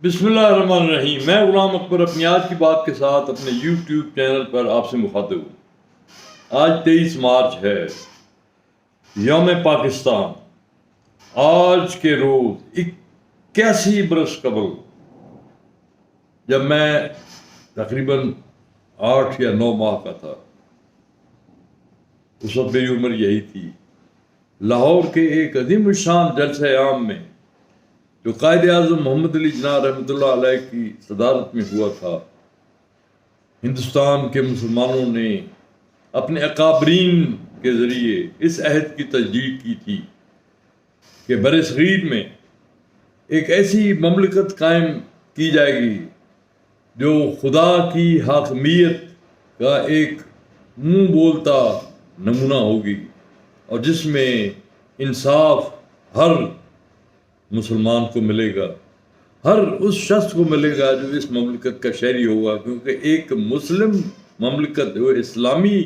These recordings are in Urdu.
بسم اللہ الرحمن الرحیم۔ میں غلام اکبر اپنی آج کی بات کے ساتھ اپنے یوٹیوب چینل پر آپ سے مخاطب ہوں۔ آج 23 مارچ ہے، یوم پاکستان۔ آج کے روز 81 برس قبل جب میں تقریباً 8 یا 9 ماہ کا تھا، اس وقت میری عمر یہی تھی، لاہور کے ایک عظیم الشان جلسہ عام میں جو قائد اعظم محمد علی جناح رحمۃ اللہ علیہ کی صدارت میں ہوا تھا، ہندوستان کے مسلمانوں نے اپنے اکابرین کے ذریعے اس عہد کی تجدید کی تھی کہ بر صغیر میں ایک ایسی مملکت قائم کی جائے گی جو خدا کی حاکمیت کا ایک منہ بولتا نمونہ ہوگی، اور جس میں انصاف ہر مسلمان کو ملے گا، ہر اس شخص کو ملے گا جو اس مملکت کا شہری ہوگا، کیونکہ ایک مسلم مملکت جو اسلامی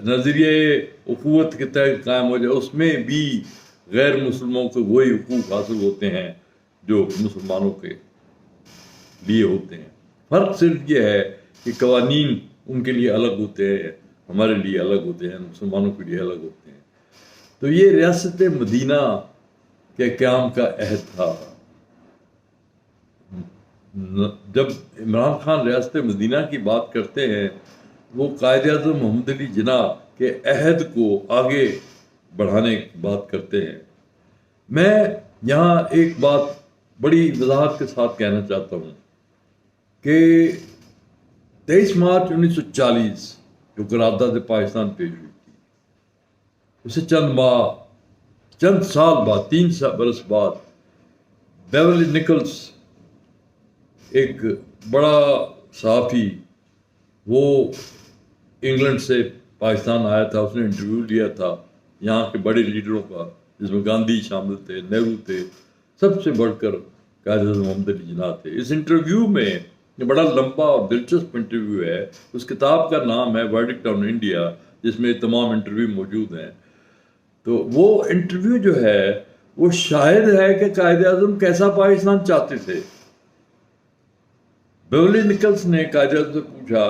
نظریے اخوت کے تحت قائم ہو جائے، اس میں بھی غیر مسلموں کو وہی حقوق حاصل ہوتے ہیں جو مسلمانوں کے لیے ہوتے ہیں۔ فرق صرف یہ ہے کہ قوانین ان کے لیے الگ ہوتے ہیں، ہمارے لیے الگ ہوتے ہیں، مسلمانوں کے لیے الگ ہوتے ہیں۔ تو یہ ریاست مدینہ کے قیام کا عہد تھا۔ جب عمران خان ریاست مدینہ کی بات کرتے ہیں، وہ قائد اعظم محمد علی جناح کے عہد کو آگے بڑھانے کی بات کرتے ہیں۔ میں یہاں ایک بات بڑی وضاحت کے ساتھ کہنا چاہتا ہوں کہ 23 مارچ 1940 جو قرارداد پاکستان پیش ہوئی تھی، اسے چند سال بعد، 3 برس بعد، بیورلی نکلز ایک بڑا صحافی، وہ انگلینڈ سے پاکستان آیا تھا، اس نے انٹرویو لیا تھا یہاں کے بڑے لیڈروں کا، جس میں گاندھی شامل تھے، نہرو تھے، سب سے بڑھ کر قائد اعظم محمد علی جناح تھے۔ اس انٹرویو میں، یہ بڑا لمبا اور دلچسپ انٹرویو ہے، اس کتاب کا نام ہے ورڈکٹ آن انڈیا، جس میں تمام انٹرویو موجود ہیں۔ تو وہ انٹرویو جو ہے وہ شاہد ہے کہ قائد اعظم کیسا پاکستان چاہتے تھے۔ بیورلی نکلز نے قائد اعظم سے پوچھا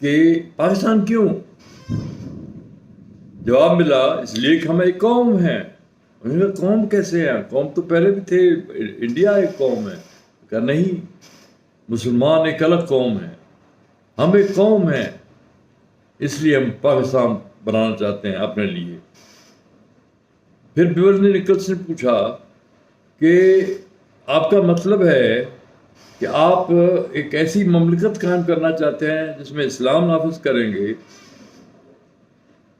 کہ پاکستان کیوں؟ جواب ملا، اس لیے کہ ہم ایک قوم ہیں۔ انہوں نے کہا قوم کیسے ہیں؟ قوم تو پہلے بھی تھے، انڈیا ایک قوم ہے۔ کہا نہیں، مسلمان ایک الگ قوم ہے، ہم ایک قوم ہیں، اس لیے ہم پاکستان بنانا چاہتے ہیں اپنے لیے۔ پھر بیورلی نکلز نے پوچھا کہ آپ کا مطلب ہے کہ آپ ایک ایسی مملکت قائم کرنا چاہتے ہیں جس میں اسلام نافذ کریں گے؟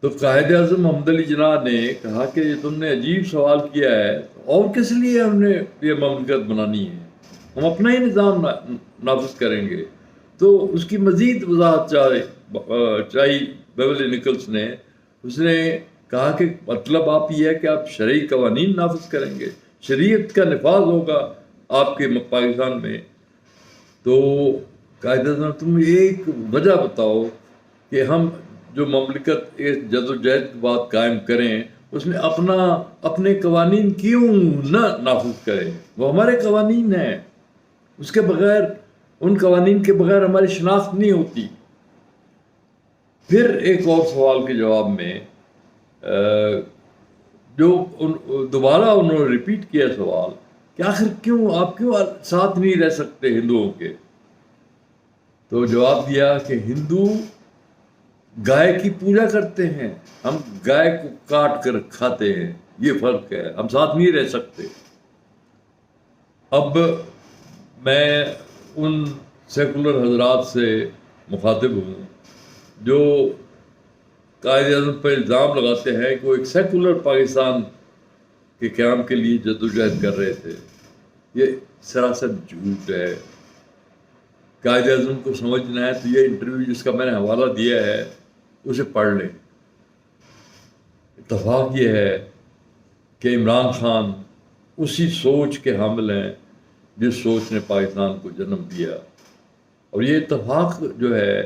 تو قائد اعظم محمد علی جناح نے کہا کہ یہ تم نے عجیب سوال کیا ہے، اور کس لیے ہم نے یہ مملکت بنانی ہے؟ ہم اپنا ہی نظام نافذ کریں گے۔ تو اس کی مزید وضاحت چاہی بیورلی نکلز نے۔ اس نے کہا کہ مطلب آپ یہ ہے کہ آپ شرعی قوانین نافذ کریں گے، شریعت کا نفاذ ہوگا آپ کے پاکستان میں۔ تو قائد اعظم تم ایک وجہ بتاؤ کہ ہم جو مملکت جد و جہد کی بات قائم کریں، اس میں اپنے قوانین کیوں نہ نافذ کریں؟ وہ ہمارے قوانین ہیں، اس کے بغیر، ان قوانین کے بغیر ہماری شناخت نہیں ہوتی۔ پھر ایک اور سوال کے جواب میں جو دوبارہ انہوں نے ریپیٹ کیا سوال کہ آخر آپ کیوں ساتھ نہیں رہ سکتے ہندوؤں کے؟ تو جواب دیا کہ ہندو گائے کی پوجا کرتے ہیں، ہم گائے کو کاٹ کر کھاتے ہیں، یہ فرق ہے، ہم ساتھ نہیں رہ سکتے۔ اب میں ان سیکولر حضرات سے مخاطب ہوں جو قائد اعظم پر الزام لگاتے ہیں کہ وہ ایک سیکولر پاکستان کے قیام کے لیے جدوجہد کر رہے تھے۔ یہ سراسر جھوٹ ہے۔ قائد اعظم کو سمجھنا ہے تو یہ انٹرویو جس کا میں نے حوالہ دیا ہے اسے پڑھ لیں۔ اتفاق یہ ہے کہ عمران خان اسی سوچ کے حامل ہیں جس سوچ نے پاکستان کو جنم دیا، اور یہ اتفاق جو ہے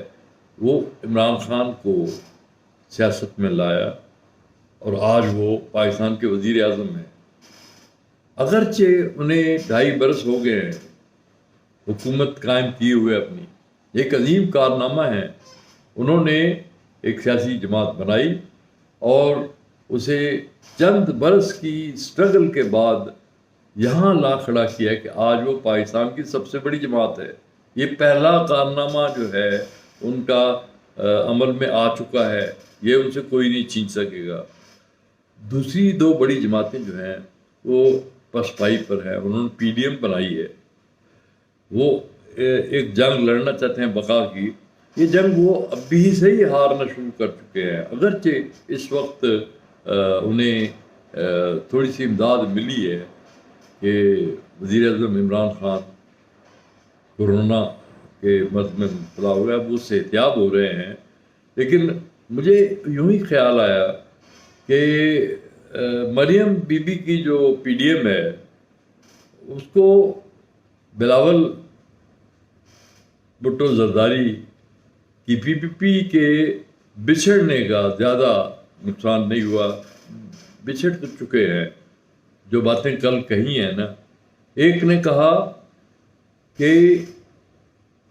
وہ عمران خان کو سیاست میں لایا، اور آج وہ پاکستان کے وزیر اعظم ہیں۔ اگرچہ انہیں 2.5 برس ہو گئے ہیں حکومت قائم کیے ہوئے اپنی، ایک عظیم کارنامہ ہے، انہوں نے ایک سیاسی جماعت بنائی اور اسے چند برس کی سٹرگل کے بعد یہاں لا کھڑا کیا کہ آج وہ پاکستان کی سب سے بڑی جماعت ہے۔ یہ پہلا کارنامہ جو ہے ان کا عمل میں آ چکا ہے، یہ ان سے کوئی نہیں چھین سکے گا۔ دوسری 2 بڑی جماعتیں جو ہیں وہ پسپائی پر ہیں، انہوں نے پی ڈی ایم بنائی ہے، وہ ایک جنگ لڑنا چاہتے ہیں بقا کی۔ یہ جنگ وہ ابھی سے ہی ہارنا شروع کر چکے ہیں، اگرچہ اس وقت انہیں تھوڑی سی امداد ملی ہے کہ وزیر اعظم عمران خان کورونا کے مرض میں مبتلا ہوئے، اب وہ صحت یاب ہو رہے ہیں، لیکن مجھے یوں ہی خیال آیا کہ مریم بی بی کی جو پی ڈی ایم ہے اس کو بلاول بھٹو زرداری کی پی کے بچھڑنے کا زیادہ نقصان نہیں ہوا، بچھڑ تو چکے ہیں۔ جو باتیں کل کہی ہیں نا، ایک نے کہا کہ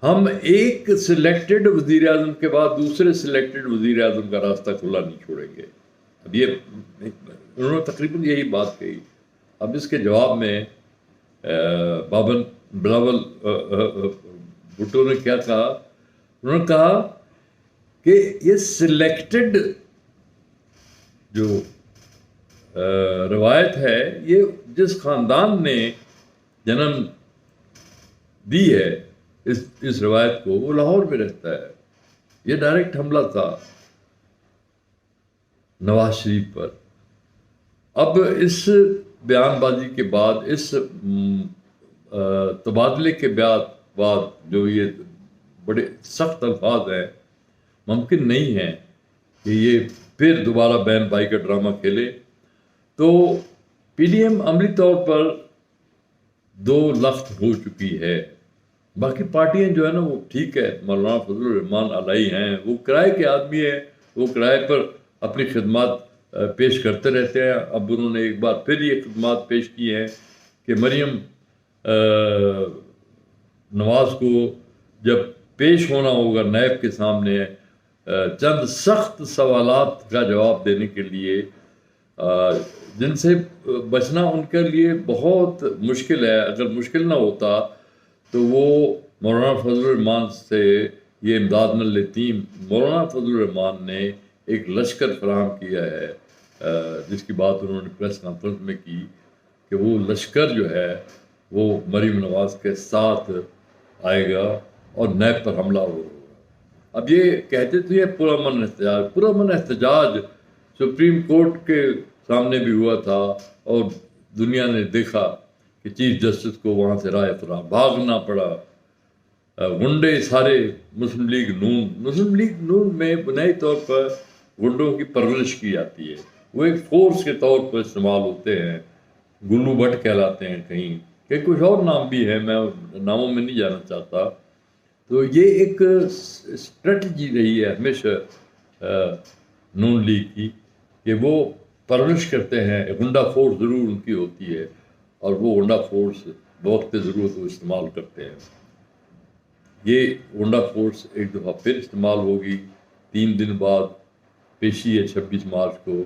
ہم ایک سلیکٹڈ وزیر اعظم کے بعد دوسرے سلیکٹڈ وزیر اعظم کا راستہ کھلا نہیں چھوڑیں گے۔ اب یہ انہوں نے تقریباً یہی بات کہی۔ اب اس کے جواب میں بلاول بھٹو نے کیا کہا؟ انہوں نے کہا کہ یہ سلیکٹڈ جو روایت ہے، یہ جس خاندان نے جنم دی ہے اس روایت کو، وہ لاہور میں رہتا ہے۔ یہ ڈائریکٹ حملہ تھا نواز شریف پر۔ اب اس بیان بازی کے بعد، اس تبادلے کے بعد جو یہ بڑے سخت الفاظ ہیں، ممکن نہیں ہے کہ یہ پھر دوبارہ بہن بھائی کا ڈرامہ کھیلے۔ تو پی ڈی ایم عملی طور پر 2 لخت ہو چکی ہے۔ باقی پارٹیاں جو ہے نا وہ ٹھیک ہے، مولانا فضل الرحمان علائی ہیں، وہ کرائے کے آدمی ہیں، وہ کرائے پر اپنی خدمات پیش کرتے رہتے ہیں۔ اب انہوں نے ایک بار پھر یہ خدمات پیش کی ہیں کہ مریم نواز کو جب پیش ہونا ہوگا نیب کے سامنے چند سخت سوالات کا جواب دینے کے لیے، جن سے بچنا ان کے لیے بہت مشکل ہے۔ اگر مشکل نہ ہوتا تو وہ مولانا فضل الرحمان سے یہ امداد نہ لیتی۔ مولانا فضل الرحمان نے ایک لشکر فراہم کیا ہے، جس کی بات انہوں نے پریس کانفرنس میں کی کہ وہ لشکر جو ہے وہ مریم نواز کے ساتھ آئے گا اور نیب پر حملہ ہوگا۔ اب یہ کہتے تھے پرامن احتجاج سپریم کورٹ کے سامنے بھی ہوا تھا، اور دنیا نے دیکھا کہ چیف جسٹس کو وہاں سے رائے فرا بھاگنا پڑا۔ گنڈے سارے مسلم لیگ نون میں بنیادی طور پر گنڈوں کی پرورش کی جاتی ہے، وہ ایک فورس کے طور پر استعمال ہوتے ہیں، گلو بٹ کہلاتے ہیں کہیں کہ کچھ اور نام بھی ہے، میں ناموں میں نہیں جانا چاہتا۔ تو یہ ایک اسٹریٹجی رہی ہے ہمیشہ نون لیگ کی کہ وہ پرورش کرتے ہیں، گنڈا فورس ضرور ان کی ہوتی ہے، اور وہ گنڈا فورس بوقت ضرورت وہ استعمال کرتے ہیں۔ یہ گنڈا فورس ایک دفعہ پھر استعمال ہوگی 3 دن بعد، پیشی ہے 26 مارچ کو۔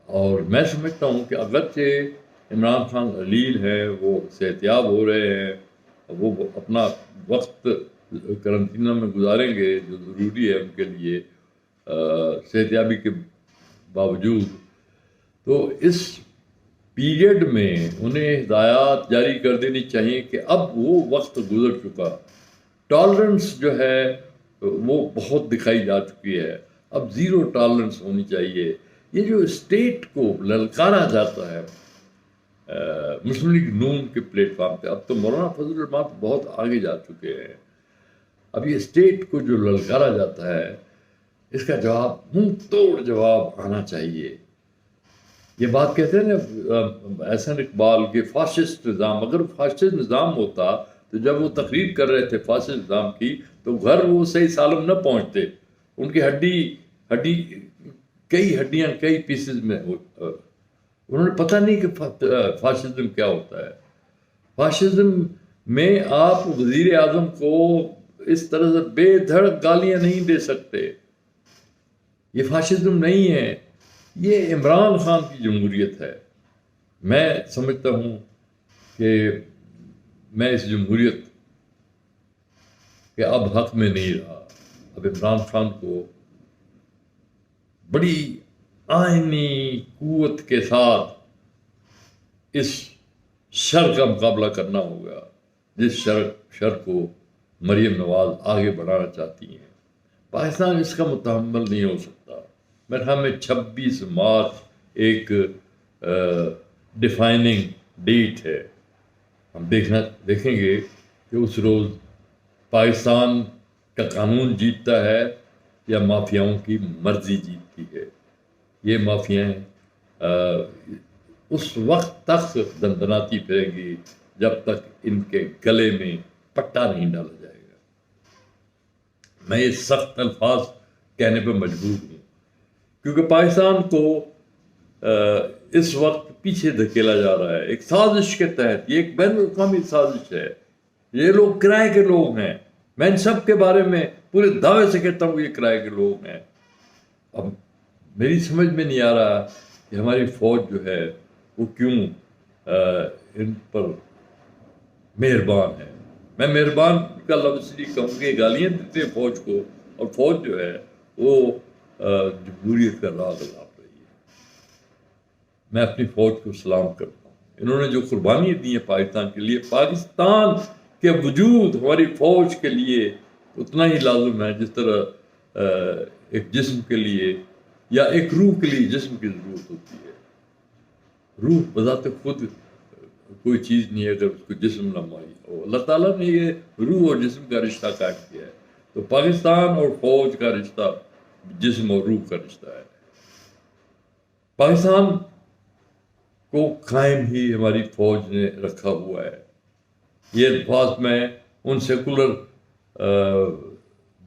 اور میں سمجھتا ہوں کہ اگرچہ عمران خان علیل ہیں، وہ صحت یاب ہو رہے ہیں، وہ اپنا وقت قرنطینہ میں گزاریں گے جو ضروری ہے ان کے لیے صحت یابی کے باوجود، تو اس پیریڈ میں انہیں ہدایات جاری کر دینی چاہیے کہ اب وہ وقت گزر چکا، ٹالرنس جو ہے وہ بہت دکھائی جا چکی ہے، اب 0 ٹالرنس ہونی چاہیے۔ یہ جو اسٹیٹ کو للکارا جاتا ہے مسلم لیگ نون کے پلیٹ فارم پہ، اب تو مولانا فضل الرحمان بہت آگے جا چکے ہیں، اب یہ اسٹیٹ کو جو للکارا جاتا ہے اس کا جواب منہ توڑ جواب آنا چاہیے۔ یہ بات کہتے ہیں نا احسن اقبال کے فاسسٹ نظام، اگر فاسسٹ نظام ہوتا تو جب وہ تقریر کر رہے تھے فاسسٹ نظام کی تو گھر وہ صحیح سالم نہ پہنچتے، ان کی ہڈی کئی ہڈیاں کئی پیسز میں انہوں نے پتہ نہیں کہ فاشزم کیا ہوتا ہے. فاشزم میں آپ وزیر اعظم کو اس طرح سے بے دھڑک گالیاں نہیں دے سکتے. یہ فاشزم نہیں ہے، یہ عمران خان کی جمہوریت ہے. میں سمجھتا ہوں کہ میں اس جمہوریت کے اب حق میں نہیں رہا. اب عمران خان کو بڑی آئینی قوت کے ساتھ اس شر کا مقابلہ کرنا ہوگا، جس شر کو مریم نواز آگے بڑھانا چاہتی ہیں. پاکستان اس کا متحمل نہیں ہو سکتا. میرے خیال میں 26 مارچ ایک ڈیفائننگ ڈیٹ ہے. ہم دیکھیں گے کہ اس روز پاکستان کا قانون جیتتا ہے یا مافیاؤں کی مرضی جیتتی ہے. یہ مافیائیں اس وقت تک دندناتی پھریں گی جب تک ان کے گلے میں پٹا نہیں ڈالا جائے گا. میں یہ سخت الفاظ کہنے پہ مجبور ہوں کیونکہ پاکستان کو اس وقت پیچھے دھکیلا جا رہا ہے ایک سازش کے تحت. یہ ایک بین الاقوامی سازش ہے. یہ لوگ کرائے کے لوگ ہیں. میں ان سب کے بارے میں پورے دعوے سے کہتا ہوں یہ کرائے کے لوگ ہیں. اب میری سمجھ میں نہیں آ رہا کہ ہماری فوج جو ہے وہ کیوں ان پر مہربان ہے. میں مہربان کا لفظ اس لیے کہوں کہ گالیاں دیتے ہیں فوج کو، اور فوج جو ہے وہ جمہوریت کا راز لاپ رہی ہے. میں اپنی فوج کو سلام کرتا ہوں. انہوں نے جو قربانی دی ہے پاکستان کے لیے، پاکستان کے وجود ہماری فوج کے لیے اتنا ہی لازم ہے جس طرح ایک جسم کے لیے یا ایک روح کے لیے جسم کی ضرورت ہوتی ہے. روح بذات خود کوئی چیز نہیں ہے اگر اس کو جسم نہ مائی ہو. اللہ تعالیٰ نے یہ روح اور جسم کا رشتہ قائم کیا ہے. تو پاکستان اور فوج کا رشتہ جسم اور روح کا رشتہ ہے. پاکستان کو قائم ہی ہماری فوج نے رکھا ہوا ہے. یہ الفاظ میں ان سیکولر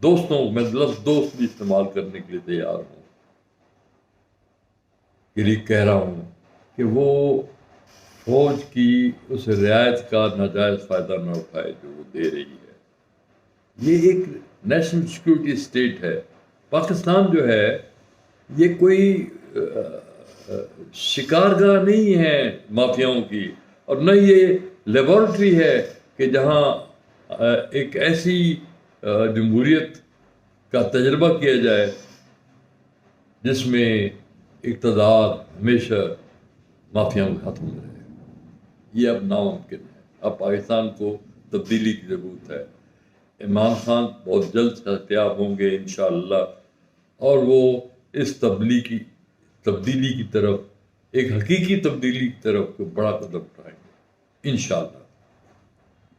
دوستوں میں لفظ دوست بھی استعمال کرنے کے لیے تیار ہوں. یہ لیے کہہ رہا ہوں کہ وہ فوج کی اس رعایت کا ناجائز فائدہ نہ اٹھائے جو وہ دے رہی ہے. یہ ایک نیشنل سیکورٹی اسٹیٹ ہے. پاکستان جو ہے یہ کوئی شکارگاہ نہیں ہے مافیاؤں کی، اور نہ یہ لیبارٹری ہے کہ جہاں ایک ایسی جمہوریت کا تجربہ کیا جائے جس میں اقتدار ہمیشہ مافیاؤں کے ہاتھوں میں رہے. یہ اب ناممکن ہے. اب پاکستان کو تبدیلی کی ضرورت ہے. عمران خان بہت جلد صحتیاب ہوں گے انشاءاللہ، اور وہ اس تبدیلی کی طرف، ایک حقیقی تبدیلی کی طرف کو بڑا قدم اٹھائیں گے انشاءاللہ.